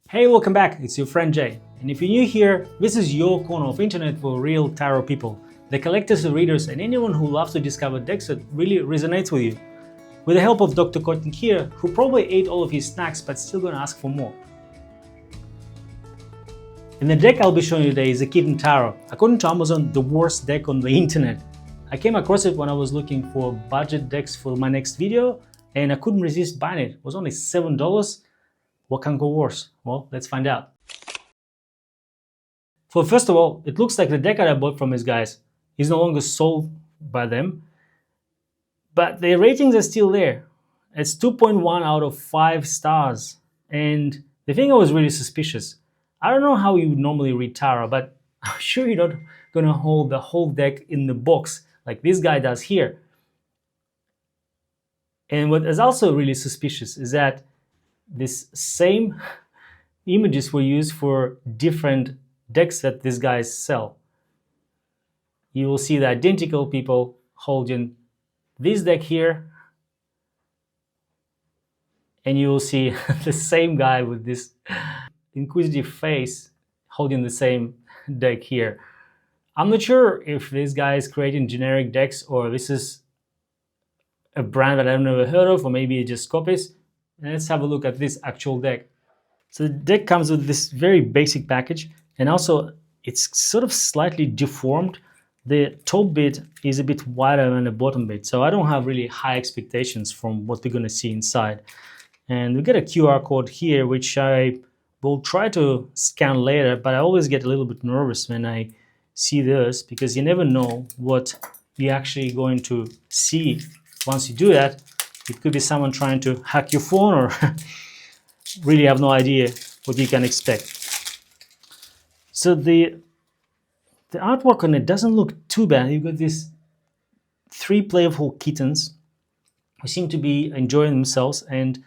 Hey, welcome back. It's your friend Jay. And if you're new here, this is your corner of internet for real tarot people, the collectors, the readers, and anyone who loves to discover decks that really resonates with you. With the help of Dr. Kotnik here, who probably ate all of his snacks but still gonna ask for more. And the deck I'll be showing you today is the Kitten Tarot. According to Amazon, the worst deck on the internet. I came across it when I was looking for budget decks for my next video, and I couldn't resist buying it. It was only $7. What can go worse? Well, let's find out. So first of all, it looks like the deck that I bought from these guys is no longer sold by them, but their ratings are still there. It's 2.1 out of 5 stars. And the thing I was really suspicious, I don't know how you would normally read tarot, but I'm sure you're not gonna hold the whole deck in the box like this guy does here. And what is also really suspicious is that this same images were used for different decks that these guys sell. You will see the identical people holding this deck here, and you will see the same guy with this inquisitive face holding the same deck here. I'm not sure if this guy is creating generic decks or this is a brand that I've never heard of, or maybe it just copies. And let's have a look at this actual deck. So the deck comes with this very basic package, and also it's sort of slightly deformed. The top bit is a bit wider than the bottom bit, so I don't have really high expectations from what we're going to see inside. And we get a QR code here, which I will try to scan later, but I always get a little bit nervous when I see this, because you never know what you're actually going to see once you do that. It could be someone trying to hack your phone, or really have no idea what you can expect. So the artwork on it doesn't look too bad. You've got these 3 playful kittens who seem to be enjoying themselves, and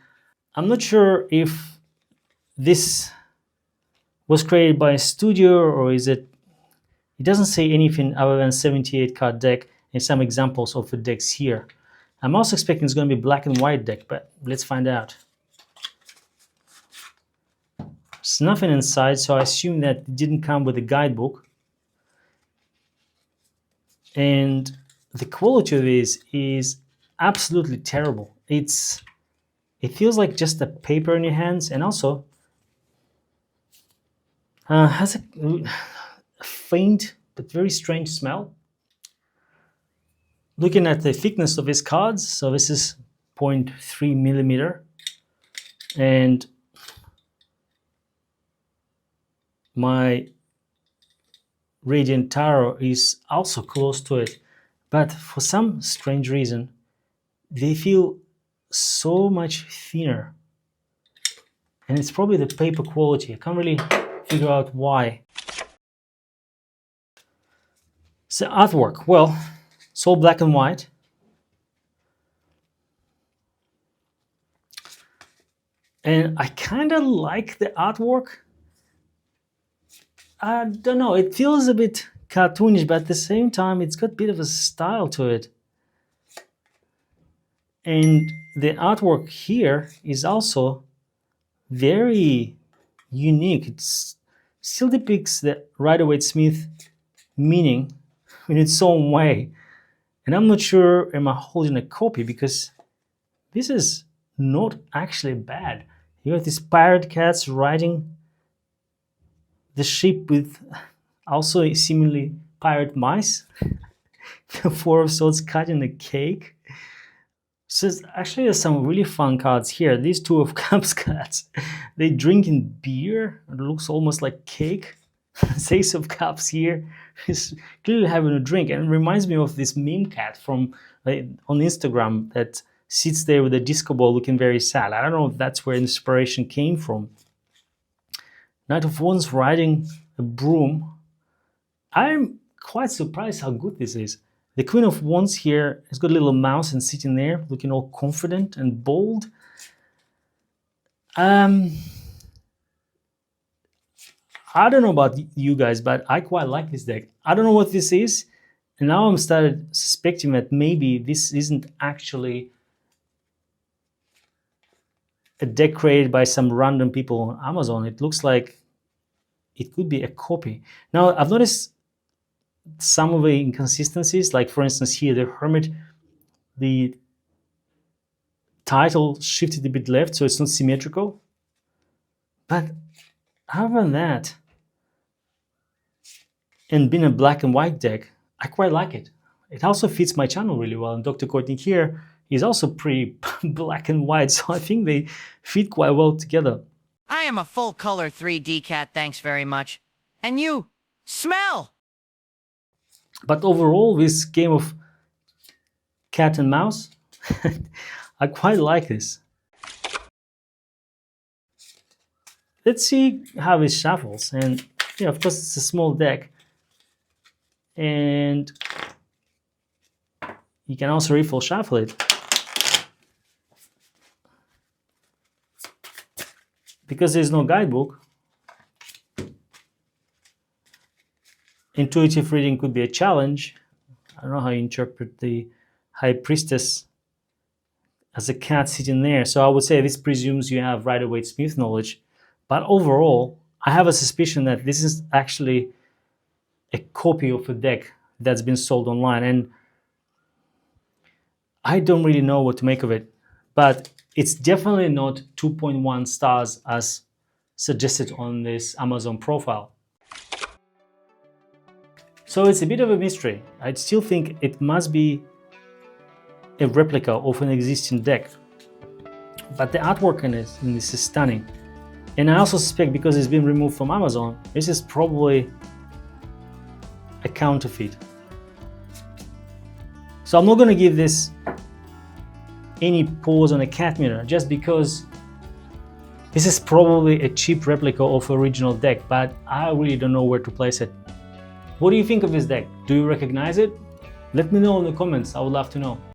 I'm not sure if this was created by a studio, or is it doesn't say anything other than 78 card deck and some examples of the decks here. I'm also expecting it's going to be black and white deck, but let's find out. There's nothing inside, so I assume that it didn't come with a guidebook. And the quality of this is absolutely terrible. It feels like just a paper in your hands, and also has a faint but very strange smell. Looking at the thickness of his cards, so this is 0.3 millimeter, and my Radiant Tarot is also close to it, but for some strange reason they feel so much thinner, and it's probably the paper quality. I can't really figure out why. So artwork, well, it's all black and white. And I kind of like the artwork. I don't know, it feels a bit cartoonish, but at the same time it's got a bit of a style to it. And the artwork here is also very unique. It still depicts the Rider-Waite Smith meaning in its own way. And I'm not sure am I holding a copy, because this is not actually bad. You have these pirate cats riding the ship with also seemingly pirate mice. The 4 of Swords cutting a cake. So actually there's some really fun cards here. These 2 of Cups cards, they drinking beer. It looks almost like cake. Ace of Cups here is clearly having a drink, and it reminds me of this meme cat from on Instagram that sits there with a disco ball looking very sad. I don't know if that's where inspiration came from. Knight of Wands riding a broom. I'm quite surprised how good this is. The Queen of Wands here has got a little mouse and sitting there looking all confident and bold. I don't know about you guys, but I quite like this deck. I don't know what this is, and now I'm started suspecting that maybe this isn't actually a deck created by some random people on Amazon. It looks like it could be a copy. Now, I've noticed some of the inconsistencies, like for instance here, the Hermit, the title shifted a bit left, so it's not symmetrical. But other than that, and being a black and white deck, I quite like it. It also fits my channel really well, and Dr. Kotnik here is also pretty black and white, so I think they fit quite well together. I am a full color 3D cat, thanks very much. And you, smell! But overall, this game of cat and mouse, I quite like this. Let's see how it shuffles. And yeah, of course, it's a small deck. And you can also refill shuffle it. Because there's no guidebook, intuitive reading could be a challenge. I don't know how you interpret the High Priestess as a cat sitting there. So I would say this presumes you have Rider-Waite Smith knowledge. But overall, I have a suspicion that this is actually a copy of a deck that's been sold online. And I don't really know what to make of it. But it's definitely not 2.1 stars as suggested on this Amazon profile. So it's a bit of a mystery. I still think it must be a replica of an existing deck. But the artwork in this is stunning. And I also suspect because it's been removed from Amazon, this is probably a counterfeit. So I'm not going to give this any pause on a cat mirror just because this is probably a cheap replica of original deck, but I really don't know where to place it. What do you think of this deck? Do you recognize it? Let me know in the comments, I would love to know.